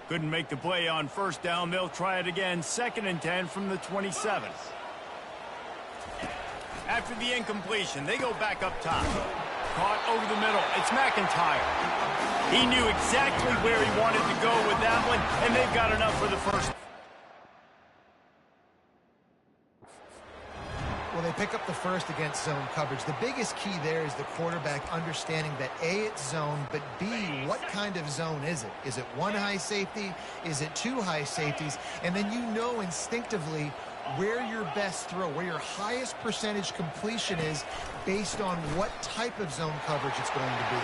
Couldn't make the play on first down. They'll try it again. 2nd and 10 from the 27. After the incompletion, they go back up top. Caught over the middle. It's McIntyre. He knew exactly where he wanted to go with that one, and they've got enough for the first. Well, they pick up the first against zone coverage. The biggest key there is the quarterback understanding that A, it's zone, but B, what kind of zone is it? Is it one high safety? Is it two high safeties? And then you know instinctively where your best throw, where your highest percentage completion is based on what type of zone coverage it's going to be.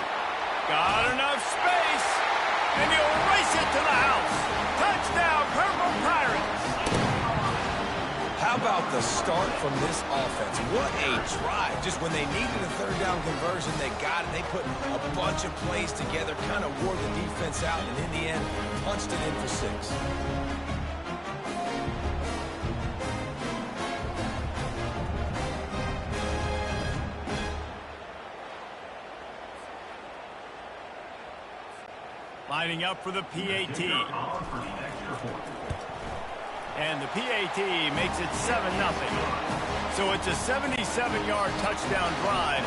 Got enough space, and he'll race it to the house. Touchdown, Purple Pirates. How about the start from this offense? What a drive. Just when they needed a third down conversion, they got it. They put a bunch of plays together, kind of wore the defense out, and in the end, punched it in for 6. Lining up for the PAT. And the PAT makes it 7-0. So it's a 77-yard touchdown drive.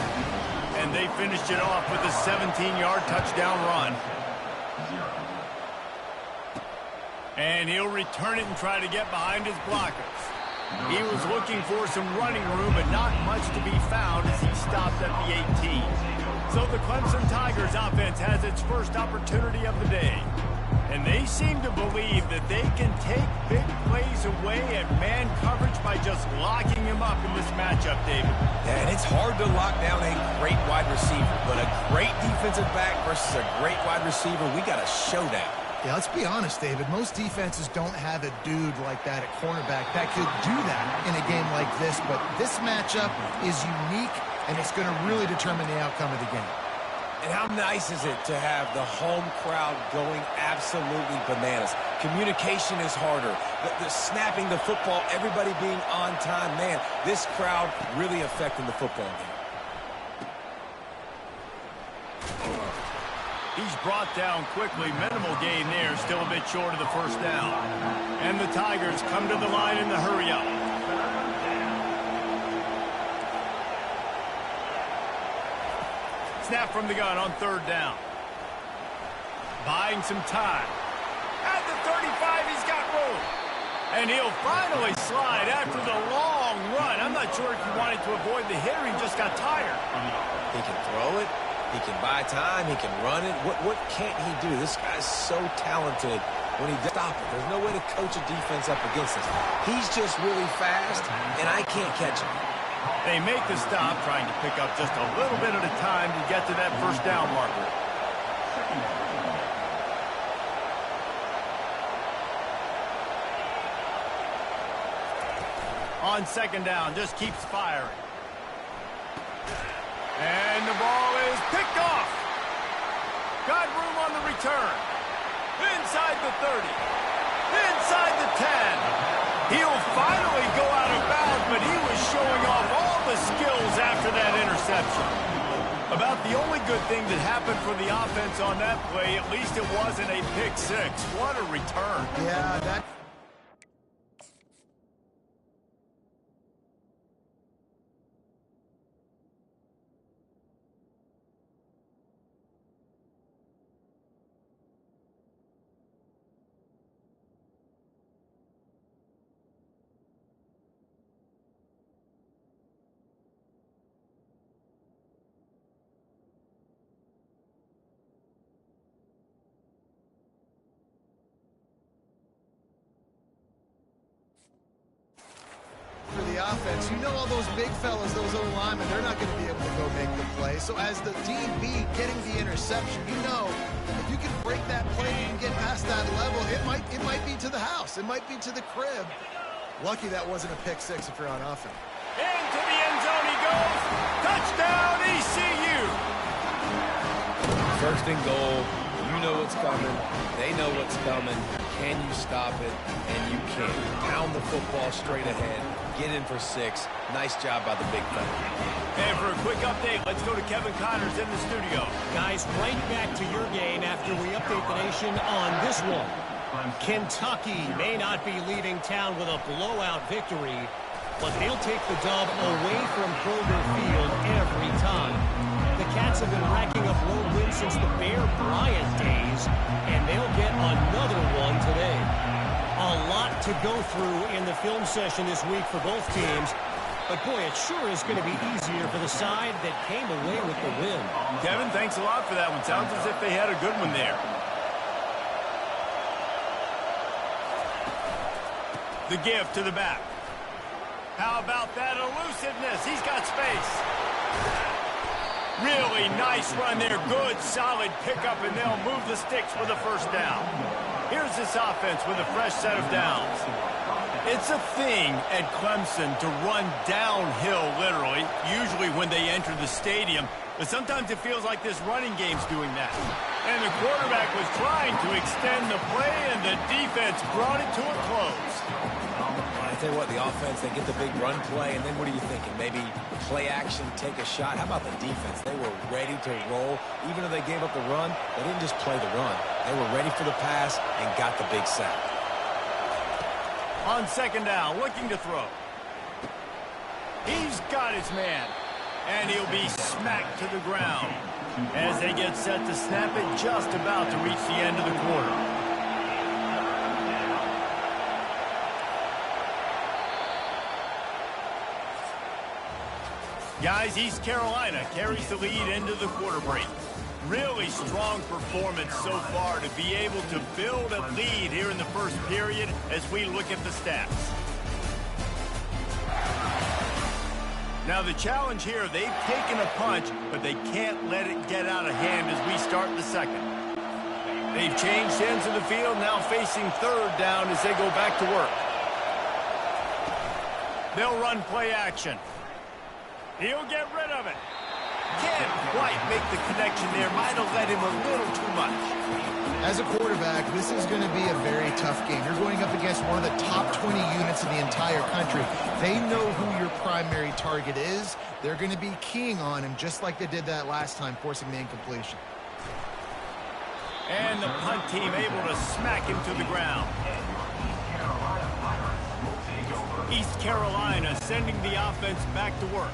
And they finished it off with a 17-yard touchdown run. And he'll return it and try to get behind his blockers. He was looking for some running room, but not much to be found as he stopped at the 18. So the Clemson Tigers offense has its first opportunity of the day. And they seem to believe that they can take big plays away at man coverage by just locking him up in this matchup, David. Yeah, and it's hard to lock down a great wide receiver, but a great defensive back versus a great wide receiver, we got a showdown. Yeah, let's be honest, David. Most defenses don't have a dude like that at cornerback that could do that in a game like this, but this matchup is unique, and it's going to really determine the outcome of the game. And how nice is it to have the home crowd going absolutely bananas? Communication is harder. The snapping the football, everybody being on time. Man, this crowd really affecting the football game. He's brought down quickly. Minimal gain there. Still a bit short of the first down. And the Tigers come to the line in the hurry-up. Snap from the gun on 3rd down. Buying some time. At the 35, he's got room. And he'll finally slide after the long run. I'm not sure if he wanted to avoid the hit or he just got tired. He can throw it. He can buy time. He can run it. What can't he do? This guy's so talented when he does stop it. There's no way to coach a defense up against this. He's just really fast, and I can't catch him. They make the stop, trying to pick up just a little bit at a time to get to that first down marker. On 2nd down, just keeps firing. And the ball is picked off. Got room on the return. Inside the 30. Inside the 10. He'll finally go out of bounds, but he was showing off all the skills after that interception. About the only good thing that happened for the offense on that play, at least it wasn't a pick 6. What a return. Yeah, that... offense. You know all those big fellas, those old linemen, they're not going to be able to go make the play. So as the DB getting the interception, you know if you can break that play and get past that level, it might be to the house. It might be to the crib. Lucky that wasn't a pick 6 if you're on offense. Into the end zone he goes. Touchdown ECU. First and goal. You know what's coming. They know what's coming. Can you stop it? And you can. Pound the football straight ahead. Get in for 6. Nice job by the big fella. And for a quick update, let's go to Kevin Connors in the studio. Guys, right back to your game after we update the nation on this one. Kentucky may not be leaving town with a blowout victory, but they'll take the dub away from Kroger Field every time. The Cats have been racking up road wins since the Bear Bryant days, and they'll get another one today. A lot to go through in the film session this week for both teams, but boy, it sure is going to be easier for the side that came away with the win. Kevin, thanks a lot for that one. Sounds as if they had a good one there. The give to the back. How about that elusiveness? He's got space. Really nice run there. Good, solid pickup, and they'll move the sticks for the first down. Here's this offense with a fresh set of downs. It's a thing at Clemson to run downhill, literally, usually when they enter the stadium. But sometimes it feels like this running game's doing that. And the quarterback was trying to extend the play, and the defense brought it to a close. I tell you what, the offense, they get the big run play, and then what are you thinking? Maybe play action, take a shot. How about the defense? They were ready to roll. Even though they gave up the run, they didn't just play the run. They were ready for the pass and got the big sack. On second down, looking to throw. He's got his man, and he'll be smacked to the ground as they get set to snap it, just about to reach the end of the quarter. Guys, East Carolina carries the lead into the quarter break. Really strong performance so far to be able to build a lead here in the first period as we look at the stats. Now the challenge here, they've taken a punch, but they can't let it get out of hand as we start the second. They've changed ends of the field, now facing third down as they go back to work. They'll run play action. He'll get rid of it. Can't quite make the connection there. Might have let him a little too much. As a quarterback, this is going to be a very tough game. You're going up against one of the top 20 units in the entire country. They know who your primary target is. They're going to be keying on him just like they did that last time, forcing the incompletion. And the punt team able to smack him to the ground. East Carolina sending the offense back to work.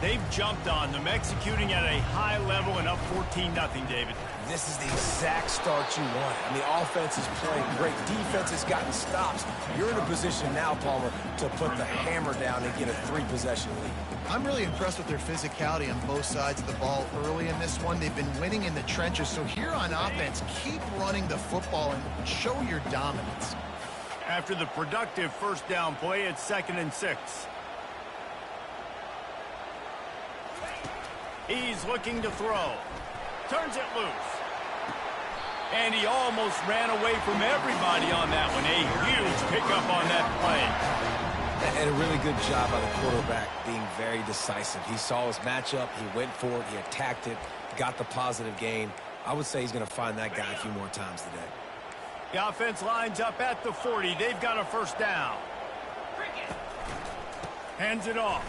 They've jumped on them, executing at a high level and up 14-0, David. This is the exact start you want. And the offense is playing great. Defense has gotten stops. You're in a position now, Palmer, to put the hammer down and get a 3-possession lead. I'm really impressed with their physicality on both sides of the ball early in this one. They've been winning in the trenches. So here on offense, keep running the football and show your dominance. After the productive first down play, it's 2nd and 6. He's looking to throw. Turns it loose. And he almost ran away from everybody on that one. A huge pickup on that play. And a really good job by the quarterback being very decisive. He saw his matchup. He went for it. He attacked it. Got the positive gain. I would say he's going to find that guy a few more times today. The offense lines up at the 40. They've got a first down. Hands it off.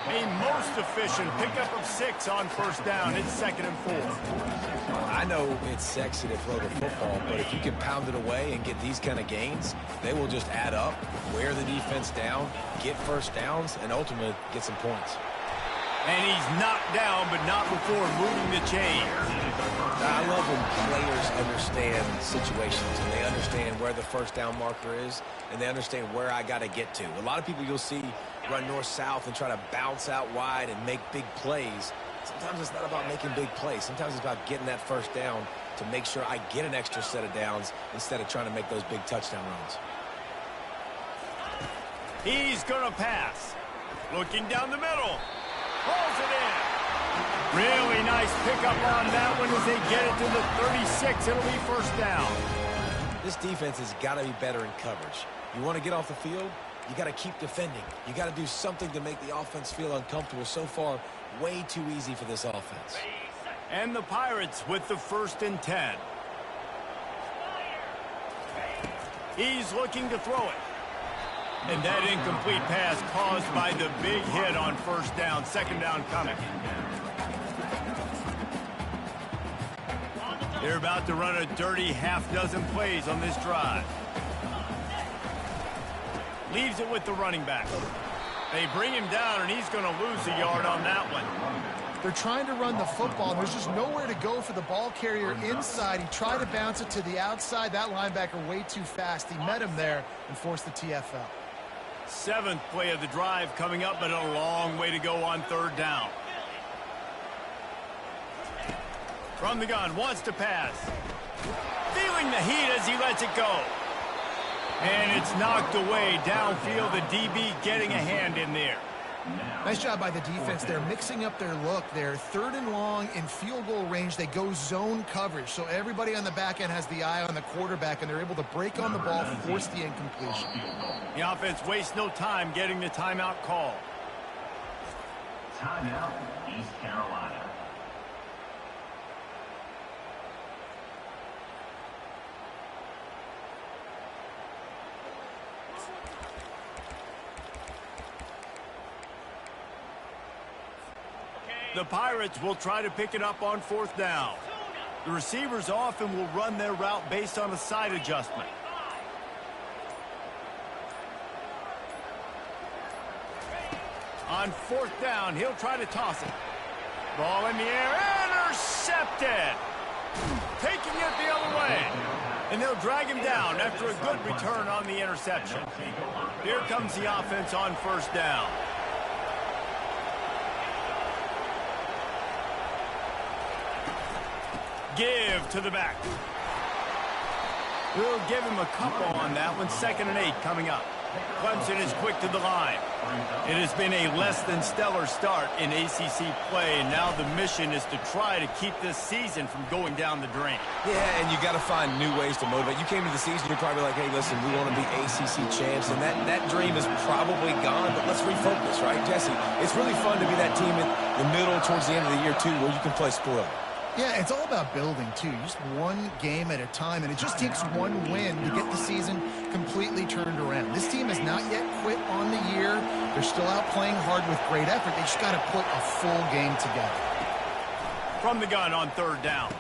A most efficient pickup of 6 on first down. It's 2nd and 4. I know it's sexy to throw the football, but if you can pound it away and get these kind of gains, they will just add up, wear the defense down, get first downs, and ultimately get some points. And he's knocked down, but not before moving the chains. I love when players understand situations and they understand where the first down marker is and they understand where I got to get to. A lot of people you'll see run north-south and try to bounce out wide and make big plays. Sometimes it's not about making big plays. Sometimes it's about getting that first down to make sure I get an extra set of downs instead of trying to make those big touchdown runs. He's going to pass. Looking down the middle. Pulls it in. Really nice pickup on that one as they get it to the 36. It'll be first down. This defense has got to be better in coverage. You want to get off the field, you got to keep defending. You got to do something to make the offense feel uncomfortable. So far, way too easy for this offense. And the Pirates with the 1st and 10. He's looking to throw it. And that incomplete pass caused by the big hit on first down. 2nd down coming. They're about to run a dirty half-dozen plays on this drive. Leaves it with the running back. They bring him down, and he's going to lose a yard on that one. They're trying to run the football, and there's just nowhere to go for the ball carrier inside. He tried to bounce it to the outside. That linebacker way too fast. He met him there and forced the TFL. 7th play of the drive coming up, but a long way to go on 3rd down. From the gun, wants to pass. Feeling the heat as he lets it go. And it's knocked away downfield. The DB getting a hand in there. Nice job by the defense. They're mixing up their look. They're 3rd and long in field goal range. They go zone coverage. So everybody on the back end has the eye on the quarterback, and they're able to break on the ball, force the incompletion. The offense wastes no time getting the timeout call. Timeout, East Carolina. The Pirates will try to pick it up on 4th down. The receivers often will run their route based on a side adjustment. On 4th down, he'll try to toss it. Ball in the air, intercepted! Taking it the other way. And they'll drag him down after a good return on the interception. Here comes the offense on 1st down. Give to the back. We'll give him a couple on that one. 2nd and 8 coming up. Clemson is quick to the line. It has been a less than stellar start in ACC play, and now the mission is to try to keep this season from going down the drain. Yeah, and you got to find new ways to motivate. You came to the season, you're probably like, hey, listen, we want to be ACC champs, and that dream is probably gone, but let's refocus, right, Jesse? It's really fun to be that team in the middle towards the end of the year, too, where you can play spoiler. Yeah, it's all about building, too. Just one game at a time, and it just takes one win to get the season completely turned around. This team has not yet quit on the year. They're still out playing hard with great effort. They just got to put a full game together. From the gun on 3rd down.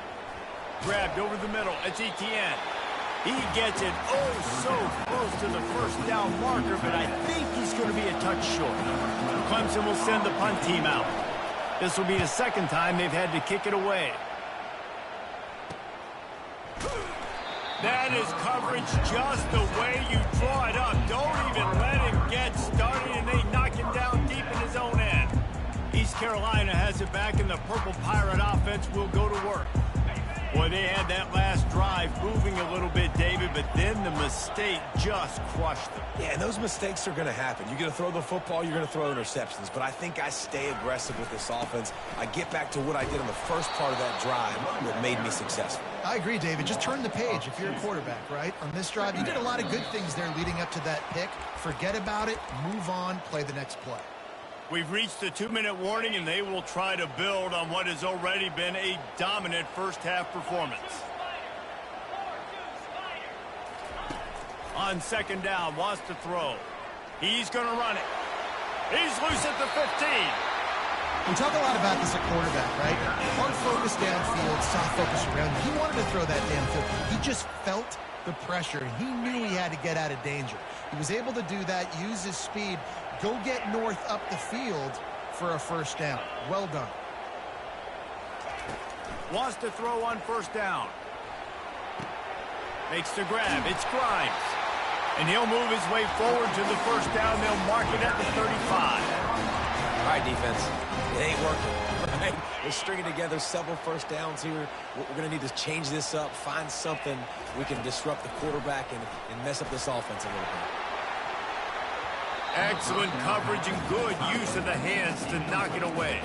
Grabbed over the middle. It's Etienne. He gets it so close to the 1st down marker, but I think he's going to be a touch short. Clemson will send the punt team out. This will be the 2nd time they've had to kick it away. That is coverage just the way you draw it up. Don't even let him get started, and they knock him down deep in his own end. East Carolina has it back, and the Purple Pirate offense will go to work. Boy, they had that last drive moving a little bit, David, but then the mistake just crushed them. Yeah, and those mistakes are going to happen. You're going to throw the football, you're going to throw interceptions, but I think I stay aggressive with this offense. I get back to what I did in the first part of that drive that made me successful. I agree, David. Just turn the page if you're a quarterback, right? On this drive, you did a lot of good things there leading up to that pick. Forget about it, move on, play the next play. We've reached the 2-minute warning, and they will try to build on what has already been a dominant first-half performance. On 2nd down, wants to throw. He's going to run it. He's loose at the 15. We talk a lot about this at quarterback, right? Hard focus downfield, soft focus around. He wanted to throw that downfield. He just felt the pressure. He knew he had to get out of danger. He was able to do that, use his speed, go get north up the field for a 1st down. Well done. Wants to throw on 1st down. Makes the grab. It's Grimes. And he'll move his way forward to the 1st down. They'll mark it at the 35. All right, defense. It ain't working. Right? We're stringing together several 1st downs here. We're going to need to change this up, find something we can disrupt the quarterback and mess up this offense a little bit. Excellent coverage and good use of the hands to knock it away.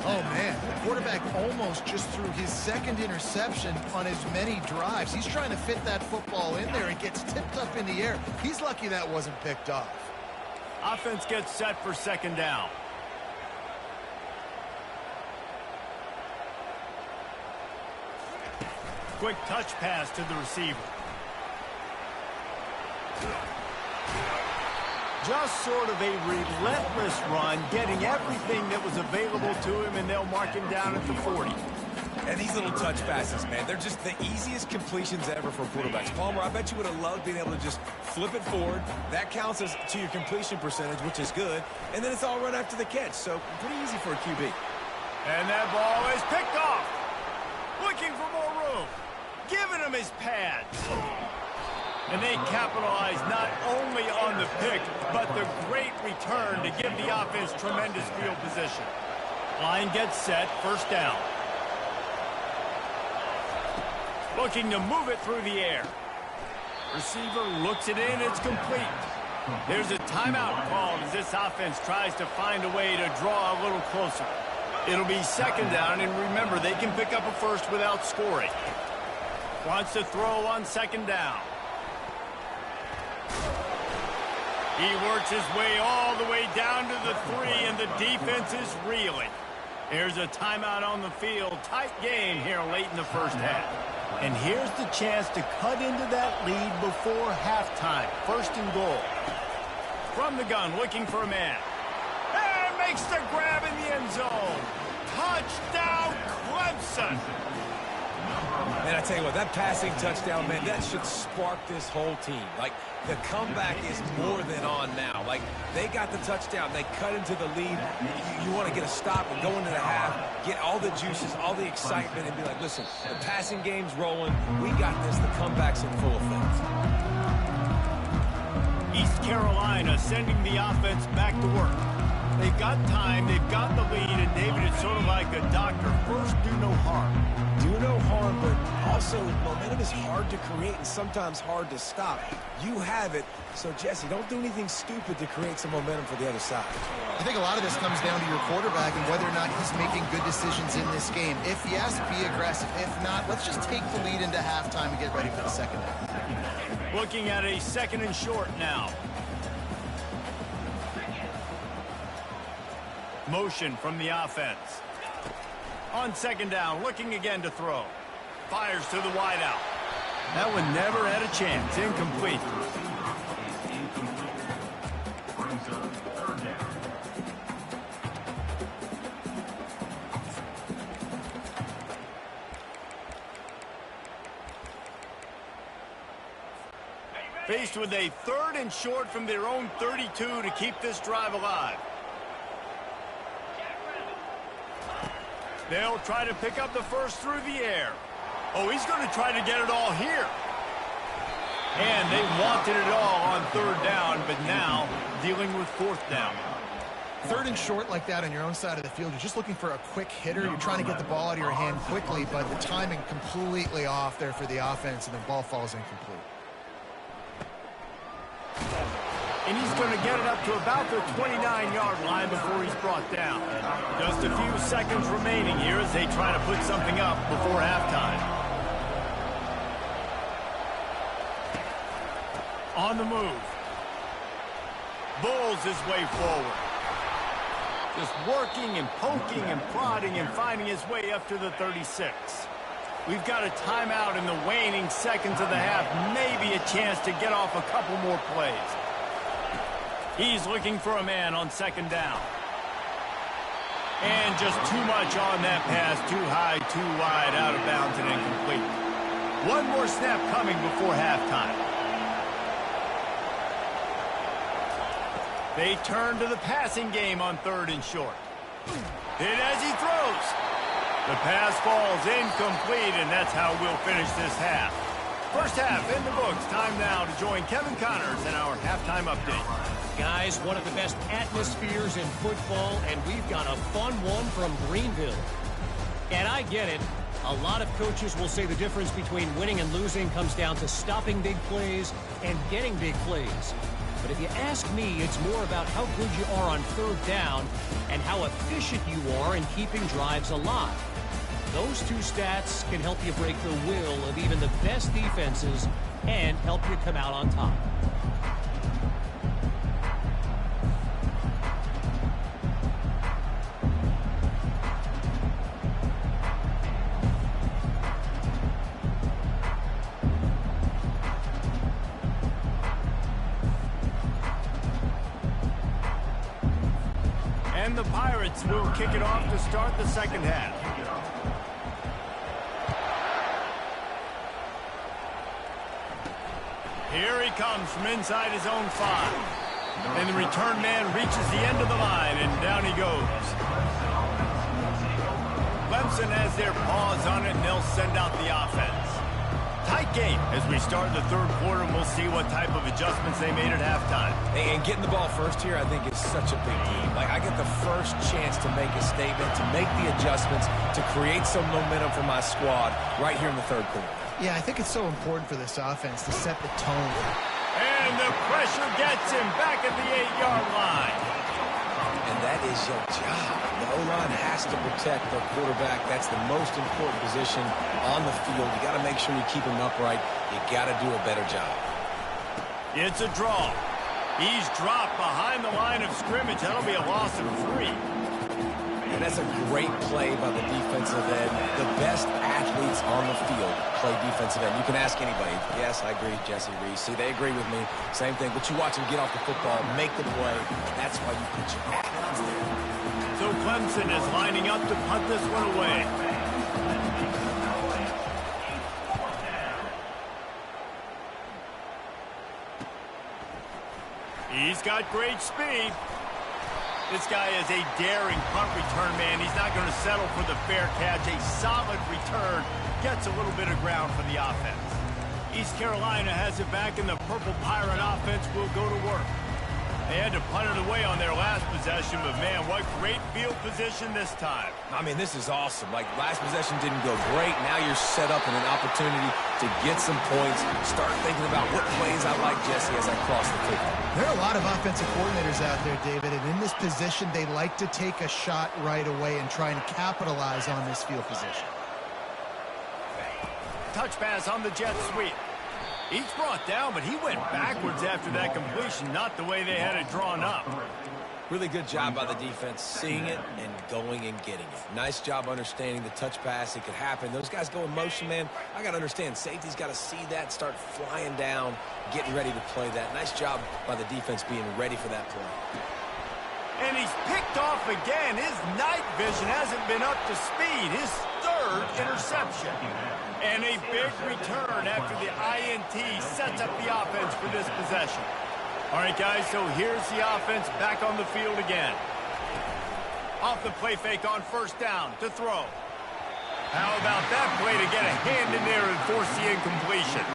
Oh, man. The quarterback almost just threw his 2nd interception on as many drives. He's trying to fit that football in there. It gets tipped up in the air. He's lucky that wasn't picked off. Offense gets set for 2nd down. Quick touch pass to the receiver. Just sort of a relentless run, getting everything that was available to him, and they'll mark him down at the 40. And these little touch passes, man, they're just the easiest completions ever for quarterbacks. Palmer, I bet you would have loved being able to just flip it forward. That counts as to your completion percentage, which is good. And then it's all run after the catch, so pretty easy for a QB. And that ball is picked off. Looking for more room. Giving him his pads. And they capitalize not only on the pick, but the great return to give the offense tremendous field position. Line gets set, first down. Looking to move it through the air. Receiver looks it in, it's complete. There's a timeout called as this offense tries to find a way to draw a little closer. It'll be second down, and remember, they can pick up a first without scoring. Wants to throw on second down. He works his way all the way down to the 3, and the defense is reeling. There's a timeout on the field. Tight game here late in the first half. And here's the chance to cut into that lead before halftime. First and goal. From the gun, looking for a man. And makes the grab in the end zone. Touchdown, Clemson. Man, I tell you what, that passing touchdown, man, that should spark this whole team. Like, the comeback is more than on now. Like, they got the touchdown. They cut into the lead. You want to get a stop and go into the half, get all the juices, all the excitement, and be like, listen, the passing game's rolling. We got this. The comeback's in full effect. East Carolina sending the offense back to work. They've got time, they've got the lead, and David, it's sort of like a doctor. First, do no harm. Do no harm, but also momentum is hard to create and sometimes hard to stop. You have it, so Jesse, don't do anything stupid to create some momentum for the other side. I think a lot of this comes down to your quarterback and whether or not he's making good decisions in this game. If yes, be aggressive. If not, let's just take the lead into halftime and get ready for the second half. Looking at a second and short now. Motion from the offense. On second down, looking again to throw. Fires to the wideout. That one never had a chance. Incomplete. Brings up third down. Faced with a third and short from their own 32 to keep this drive alive. They'll try to pick up the first through the air. Oh, he's going to try to get it all here. And they wanted it all on third down, but now dealing with fourth down. Third and short like that on your own side of the field, you're just looking for a quick hitter. You're trying to get the ball out of your hand quickly, but the timing completely off there for the offense, and the ball falls incomplete. And he's going to get it up to about the 29-yard line before he's brought down. Just a few seconds remaining here as they try to put something up before halftime. On the move. Bulls his way forward. Just working and poking and prodding and finding his way up to the 36. We've got a timeout in the waning seconds of the half. Maybe a chance to get off a couple more plays. He's looking for a man on second down. And just too much on that pass. Too high, too wide, out of bounds, and incomplete. One more snap coming before halftime. They turn to the passing game on third and short. Hit as he throws. The pass falls incomplete, and that's how we'll finish this half. First half in the books. Time now to join Kevin Connors in our halftime update. Guys, one of the best atmospheres in football, and we've got a fun one from Greenville. And I get it. A lot of coaches will say the difference between winning and losing comes down to stopping big plays and getting big plays. But if you ask me, it's more about how good you are on third down and how efficient you are in keeping drives alive. Those two stats can help you break the will of even the best defenses and help you come out on top. And the Pirates will kick it off to start the second half. Here he comes from inside his own 5. And the return man reaches the end of the line, and down he goes. Clemson has their paws on it, and they'll send out the offense. Tight game as we start the third quarter, and we'll see what type of adjustments they made at halftime. And getting the ball first here, I think, is such a big deal. Like, I get the first chance to make a statement, to make the adjustments, to create some momentum for my squad right here in the third quarter. Yeah, I think it's so important for this offense to set the tone. And the pressure gets him back at the 8-yard line. And that is your job. The O-line has to protect their quarterback. That's the most important position on the field. You got to make sure you keep him upright. You got to do a better job. It's a draw. He's dropped behind the line of scrimmage. That'll be a loss of 3. And that's a great play by the defensive end. The best athletes on the field play defensive end. You can ask anybody. Yes, I agree, Jesse Reese. See, they agree with me. Same thing. But you watch them get off the football, make the play. That's why you put your athletes there. So Clemson is lining up to punt this one away. He's got great speed. This guy is a daring punt return man. He's not going to settle for the fair catch. A solid return gets a little bit of ground for the offense. East Carolina has it back, and the Purple Pirate offense will go to work. They had to punt it away on their last possession, but man, what great field position this time. I mean, this is awesome. Like, last possession didn't go great. Now you're set up in an opportunity to get some points. Start thinking about what plays I like, Jesse, as I cross the field. There are a lot of offensive coordinators out there, David, and in this position, they like to take a shot right away and try and capitalize on this field position. Touch pass on the jet sweep. He's brought down, but he went backwards after that completion, not the way they had it drawn up. Really good job by the defense, seeing it and going and getting it. Nice job understanding the touch pass. It could happen. Those guys go in motion, man. I got to understand, safety's got to see that, start flying down, getting ready to play that. Nice job by the defense being ready for that play. And he's picked off again. His night vision hasn't been up to speed. His 3rd interception. And a big return after the INT sets up the offense for this possession. All right, guys, so here's the offense back on the field again. Off the play fake on first down to throw. How about that play to get a hand in there and force the incompletion?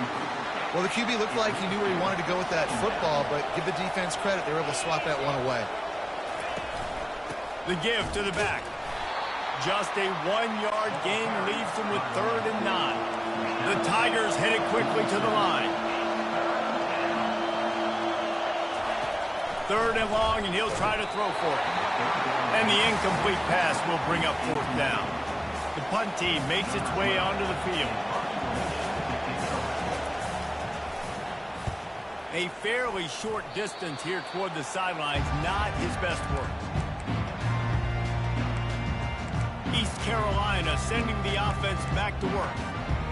Well, the QB looked like he knew where he wanted to go with that football, but give the defense credit. They were able to swat that one away. The give to the back. Just a 1-yard gain leaves them with 3rd and 9. The Tigers headed quickly to the line. 3rd and long, and he'll try to throw for it. And the incomplete pass will bring up 4th down. The punt team makes its way onto the field. A fairly short distance here toward the sidelines, not his best work. East Carolina sending the offense back to work.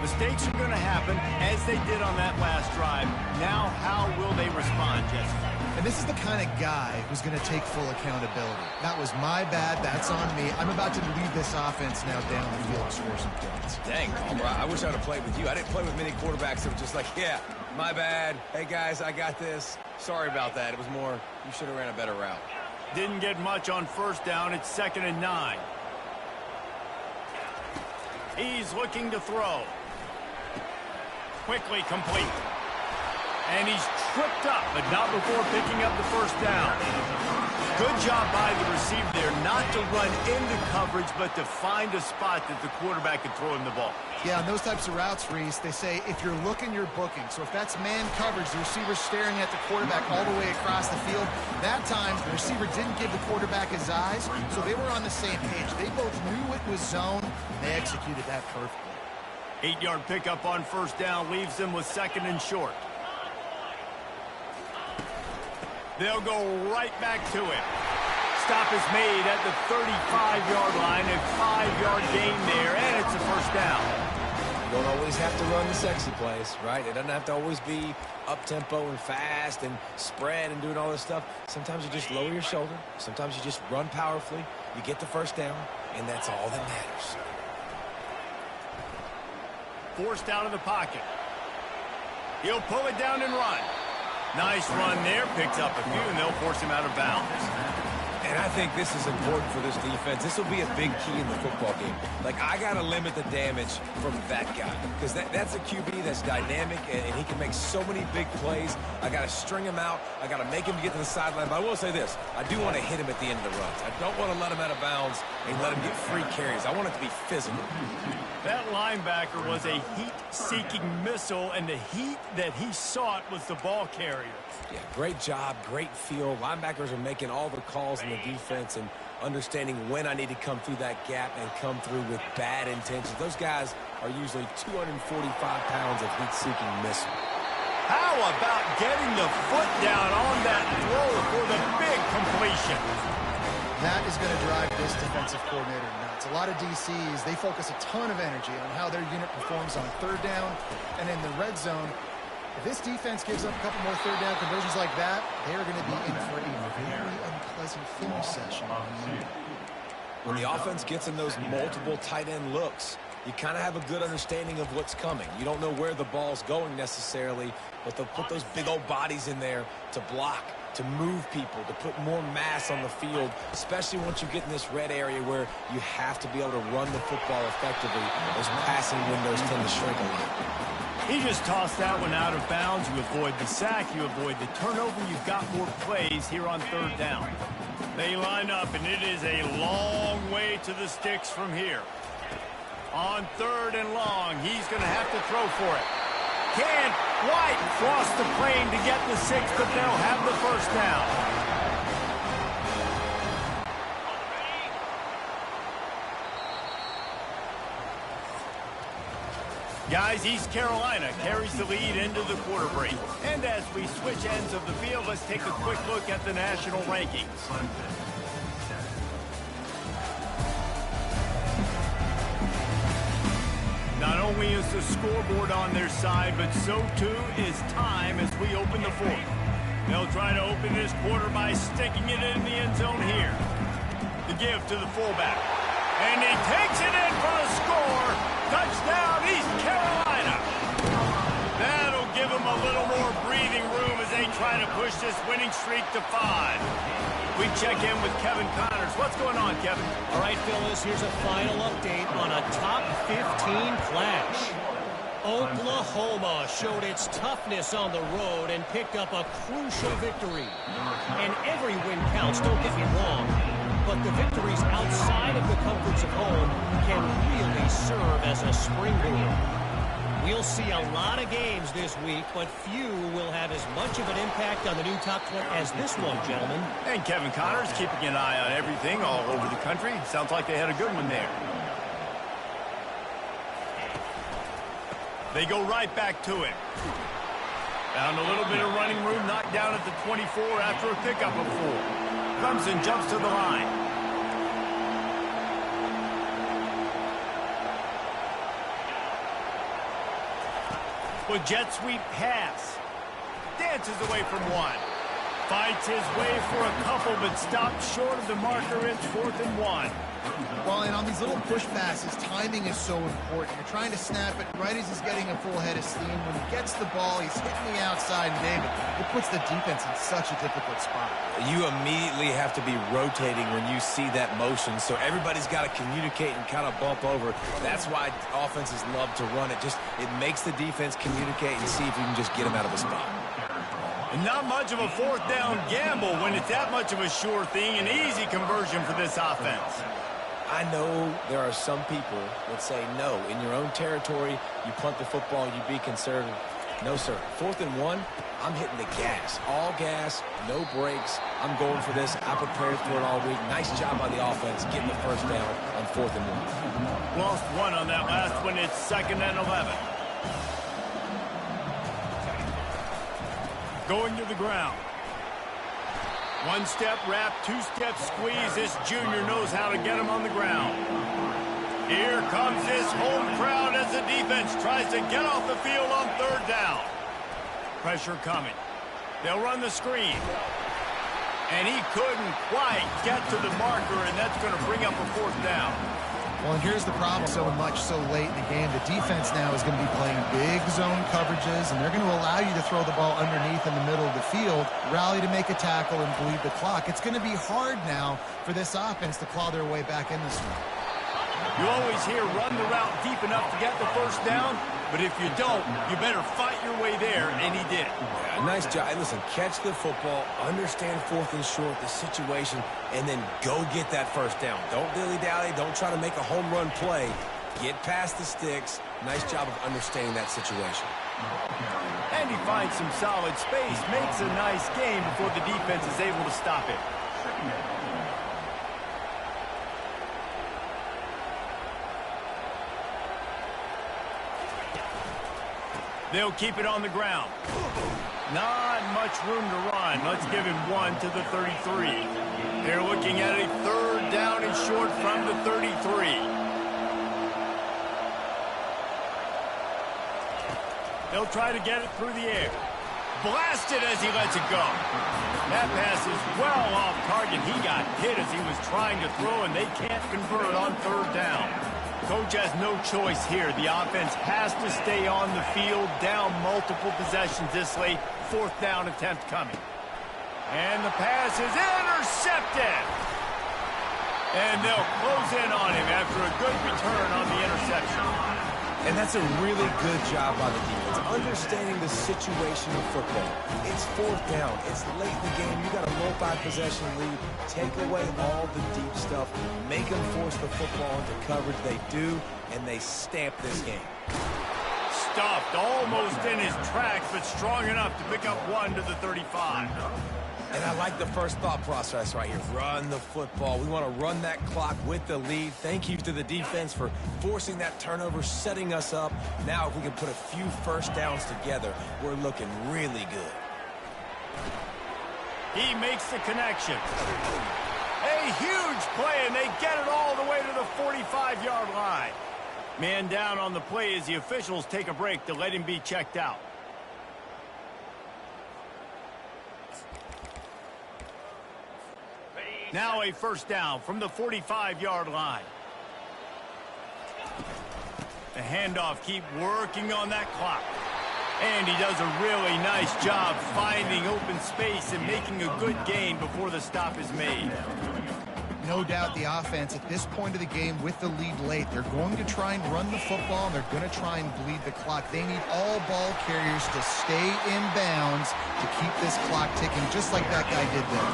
Mistakes are going to happen, as they did on that last drive. Now, how will they respond, Jesse? And this is the kind of guy who's going to take full accountability. That was my bad. That's on me. I'm about to lead this offense now down the field to score some points. Dang, Palmer, I wish I would have played with you. I didn't play with many quarterbacks that were just like, yeah, my bad. Hey, guys, I got this. Sorry about that. It was more, you should have ran a better route. Didn't get much on first down. It's 2nd and 9. He's looking to throw. Quickly complete. And he's tripped up, but not before picking up the first down. Good job by the receiver there, not to run into coverage, but to find a spot that the quarterback could throw him the ball. Yeah, on those types of routes, Reese, they say if you're looking, you're booking. So if that's man coverage, the receiver's staring at the quarterback all the way across the field. That time, the receiver didn't give the quarterback his eyes, so they were on the same page. They both knew it was zone, and they executed that perfectly. 8-yard pickup on first down leaves them with 2nd and short. They'll go right back to him. Stop is made at the 35-yard line, a 5-yard gain there, and it's a first down. You don't always have to run the sexy plays, right? It doesn't have to always be up-tempo and fast and spread and doing all this stuff. Sometimes you just lower your shoulder. Sometimes you just run powerfully. You get the first down, and that's all that matters. Forced out of the pocket. He'll pull it down and run. Nice run there. Picks up a few, and they'll force him out of bounds. And I think this is important for this defense. This will be a big key in the football game. Like, I got to limit the damage from that guy because that's a QB that's dynamic, and he can make so many big plays. I got to string him out. I got to make him get to the sideline. But I will say this. I do want to hit him at the end of the runs. I don't want to let him out of bounds and let him get free carries. I want it to be physical. That linebacker was a heat-seeking missile, and the heat that he sought was the ball carrier. Yeah, great job, great feel. Linebackers are making all the calls in the defense and understanding when I need to come through that gap and come through with bad intentions. Those guys are usually 245 pounds of heat-seeking missile. How about getting the foot down on that throw for the big completion? That is going to drive this defensive coordinator nuts. A lot of DCs, they focus a ton of energy on how their unit performs on third down and in the red zone. If this defense gives up a couple more third down conversions like that, they are going to be in for a very unpleasant finish session. When the offense gets in those multiple tight end looks, you kind of have a good understanding of what's coming. You don't know where the ball's going necessarily, but they'll put those big old bodies in there to block, to move people, to put more mass on the field, especially once you get in this red area where you have to be able to run the football effectively. Those passing windows tend to shrink a lot. He just tossed that one out of bounds. You avoid the sack, you avoid the turnover. You've got more plays here on third down. They line up, and it is a long way to the sticks from here. On third and long, he's going to have to throw for it. Can White cross the plane to get the 6, but they'll have the first down. Guys, East Carolina carries the lead into the quarter break. And as we switch ends of the field, let's take a quick look at the national rankings. Not only is the scoreboard on their side, but so too is time as we open the fourth. They'll try to open this quarter by sticking it in the end zone here. The give to the fullback. And he takes it in for the score. Touchdown, East Carolina. That'll give them a little more breathing room as they try to push this winning streak to 5. We check in with Kevin Connors. What's going on, Kevin? All right, Phyllis, here's a final update on a top 15 clash. Oklahoma showed its toughness on the road and picked up a crucial victory. And every win counts, don't get me wrong. But the victories outside of the comforts of home can really serve as a springboard. We'll see a lot of games this week, but few will have as much of an impact on the new top 20 as this one, gentlemen. And Kevin Connors keeping an eye on everything all over the country. Sounds like they had a good one there. They go right back to it. Found a little bit of running room, knocked down at the 24 after a pickup of 4. Clemson jumps to the line. With jet sweep pass. Dances away from one. Fights his way for a couple, but stops short of the marker. It's 4th and 1. Well, and on these little push passes, timing is so important. You're trying to snap it right as he's getting a full head of steam. When he gets the ball, he's hitting the outside, and David, it puts the defense in such a difficult spot. You immediately have to be rotating when you see that motion, so everybody's got to communicate and kind of bump over. That's why offenses love to run it. It makes the defense communicate and see if you can just get him out of a spot. And not much of a 4th down gamble when it's that much of a sure thing, an easy conversion for this offense. I know there are some people that say, no, in your own territory, you punt the football, you be conservative. No, sir. 4th and 1, I'm hitting the gas. All gas, no brakes. I'm going for this. I prepared for it all week. Nice job by the offense getting the first down on 4th and 1. Lost 1 on that last one. It's 2nd and 11. Going to the ground. 1-step wrap, 2-step squeeze. This junior knows how to get him on the ground. Here comes this home crowd as the defense tries to get off the field on 3rd down. Pressure coming. They'll run the screen. And he couldn't quite get to the marker, and that's going to bring up a 4th down. Well, and here's the problem so much so late in the game. The defense now is going to be playing big zone coverages, and they're going to allow you to throw the ball underneath in the middle of the field, rally to make a tackle, and bleed the clock. It's going to be hard now for this offense to claw their way back in this one. You always hear run the route deep enough to get the first down, but if you don't, you better fight your way there, and he did. Yeah, nice job. Hey, listen, catch the football, understand 4th and short, the situation, and then go get that first down. Don't dilly-dally. Don't try to make a home run play. Get past the sticks. Nice job of understanding that situation. And he finds some solid space, makes a nice game before the defense is able to stop it. They'll keep it on the ground. Not much room to run. Let's give him 1 to the 33. They're looking at a 3rd down and short from the 33. They'll try to get it through the air. Blasted as he lets it go. That pass is well off target. He got hit as he was trying to throw, and they can't convert on 3rd down. Coach has no choice here. The offense has to stay on the field, down multiple possessions this late. 4th down attempt coming. And the pass is intercepted. And they'll close in on him after a good return on the interception. And that's a really good job by the defense, understanding the situation of football. It's 4th down. It's late in the game. You got a multi-possession lead. Take away all the deep stuff. Make them force the football into coverage. They do, and they stamp this game. Stopped almost in his tracks, but strong enough to pick up 1 to the 35. And I like the first thought process right here. Run the football. We want to run that clock with the lead. Thank you to the defense for forcing that turnover, setting us up. Now if we can put a few first downs together, we're looking really good. He makes the connection. A huge play, and they get it all the way to the 45-yard line. Man down on the play as the officials take a break to let him be checked out. Now a first down from the 45-yard line. The handoff, keep working on that clock. And he does a really nice job finding open space and making a good gain before the stop is made. No doubt the offense at this point of the game with the lead late, they're going to try and run the football, and they're going to try and bleed the clock. They need all ball carriers to stay in bounds to keep this clock ticking, just like that guy did there.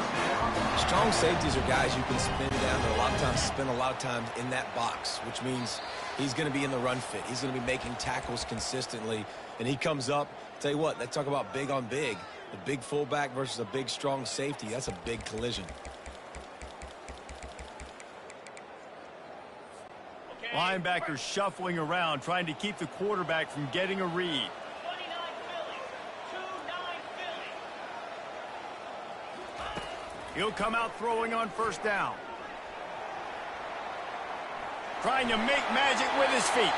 Strong safeties are guys you can spin down, and a lot of times spend a lot of time in that box, which means he's going to be in the run fit. He's going to be making tackles consistently, and he comes up. Tell you what, they talk about big on big. The big fullback versus a big, strong safety, that's a big collision. Linebackers shuffling around, trying to keep the quarterback from getting a read. He'll come out throwing on first down. Trying to make magic with his feet.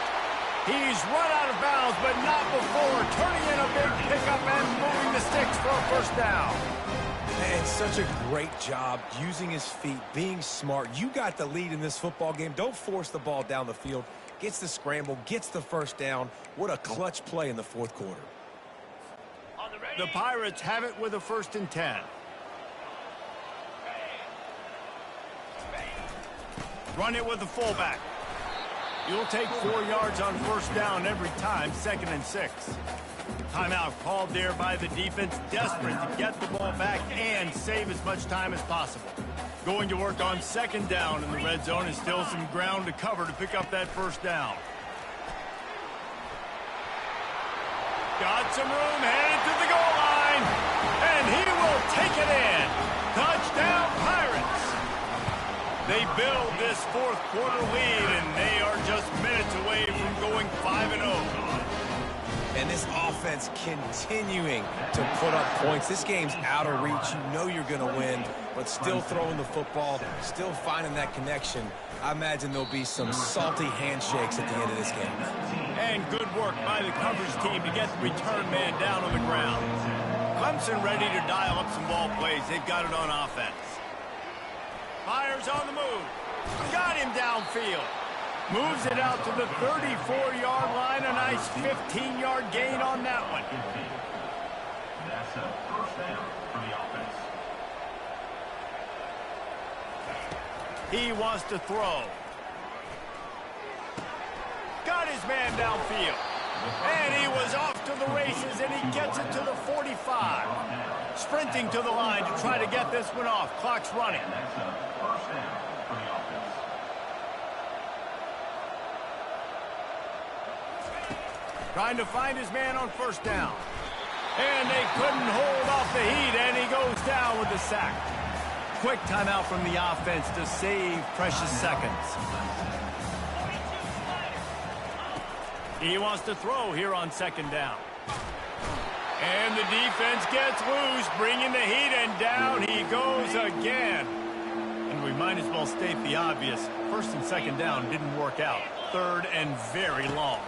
He's run out of bounds, but not before turning in a big pickup and moving the sticks for a first down. Man, such a great job using his feet, being smart. You got the lead in this football game. Don't force the ball down the field. Gets the scramble, gets the first down. What a clutch play in the 4th quarter. The Pirates have it with a 1st and 10. Run it with the fullback. You'll take 4 yards on first down every time, 2nd and 6. Timeout called there by the defense, desperate to get the ball back and save as much time as possible. Going to work on 2nd down in the red zone, and still some ground to cover to pick up that first down. Got some room, headed to the goal line, and he will take it in. Touchdown, Pirates. They build this 4th quarter lead, and they are just minutes away from going 5-0. And this offense continuing to put up points. This game's out of reach. You know you're going to win, but still throwing the football, still finding that connection. I imagine there'll be some salty handshakes at the end of this game. And good work by the coverage team to get the return man down on the ground. Clemson ready to dial up some ball plays. They've got it on offense. Myers on the move. Got him downfield. Moves it out to the 34-yard line. A nice 15-yard gain on that one. That's a first down for the offense. He wants to throw. Got his man downfield. And he was off to the races, and he gets it to the 45. Sprinting to the line to try to get this one off. Clock's running. That's a first down for the offense. Trying to find his man on first down. And they couldn't hold off the heat, and he goes down with the sack. Quick timeout from the offense to save precious seconds. He wants to throw here on second down. And the defense gets loose, bringing the heat, and down he goes again. And we might as well state the obvious. First and second down didn't work out. Third and very long.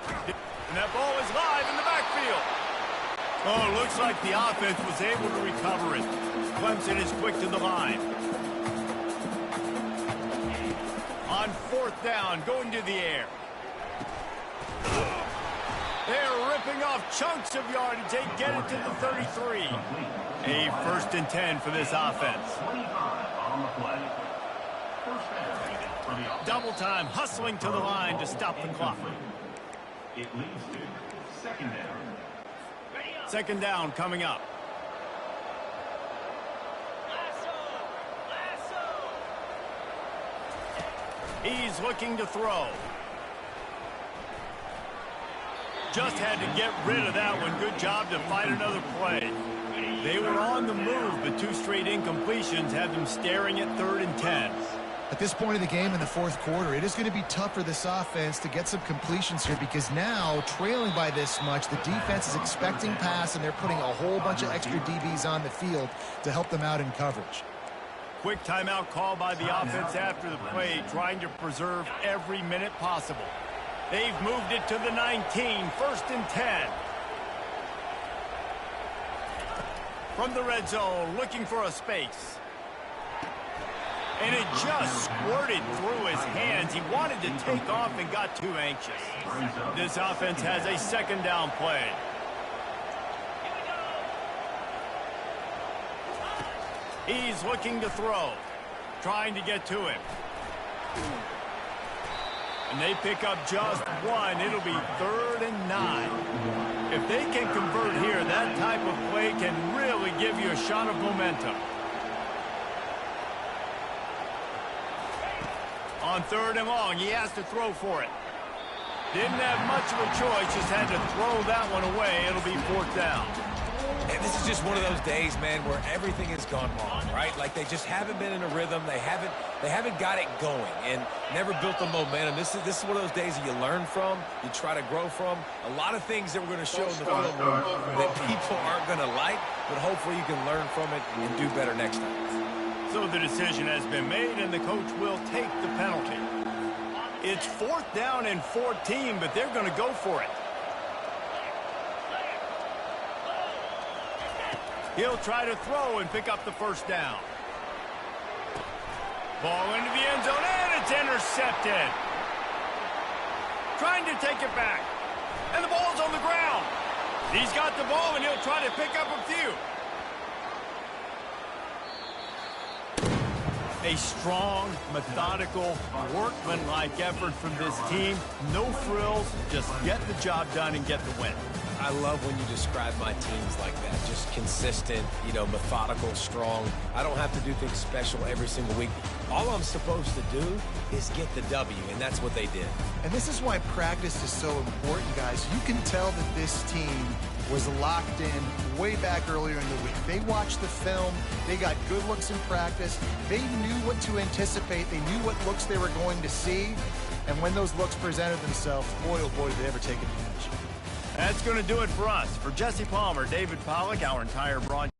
And that ball is live in the backfield. Oh, it looks like the offense was able to recover it. Clemson is quick to the line. On fourth down, going to the air. They're ripping off chunks of yardage. They get it to the 33. A first and 10 for this offense. 25 on the play. First down for the offense. Double time, hustling to the line to stop the clock. It leads to second down. Second down coming up. He's looking to throw. Just had to get rid of that one. Good job to fight another play. They were on the move, but two straight incompletions had them staring at 3rd and 10. At this point of the game in the fourth quarter, it is going to be tough for this offense to get some completions here because now, trailing by this much, the defense is expecting pass, and they're putting a whole bunch of extra DBs on the field to help them out in coverage. Quick timeout call by the offense after the play, trying to preserve every minute possible. They've moved it to the 19, first and 10. From the red zone, looking for a space. And it just squirted through his hands. He wanted to take off and got too anxious. This offense has a second down play. He's looking to throw. Trying to get to him. And they pick up just one. It'll be 3rd and 9. If they can convert here, that type of play can really give you a shot of momentum. On 3rd and long, he has to throw for it. Didn't have much of a choice, just had to throw that one away. It'll be 4th down. And this is just one of those days, man, where everything has gone wrong, right? Like they just haven't been in a rhythm. They haven't got it going and never built the momentum. This is one of those days that you learn from, you try to grow from. A lot of things that we're going to show in the film that people aren't going to like, but hopefully you can learn from it and do better next time. So the decision has been made, and the coach will take the penalty. It's 4th down and 14, but they're going to go for it. He'll try to throw and pick up the first down. Ball into the end zone, and it's intercepted. Trying to take it back. And the ball's on the ground. He's got the ball, and he'll try to pick up a few. A strong, methodical, workmanlike effort from this team. No frills, just get the job done and get the win. I love when you describe my teams like that. Just consistent, methodical, strong. I don't have to do things special every single week. All I'm supposed to do is get the W, and that's what they did. And this is why practice is so important, guys. You can tell that this team was locked in way back earlier in the week. They watched the film. They got good looks in practice. They knew what to anticipate. They knew what looks they were going to see. And when those looks presented themselves, boy, oh boy, did they ever take advantage. That's going to do it for us. For Jesse Palmer, David Pollack, our entire broadcast.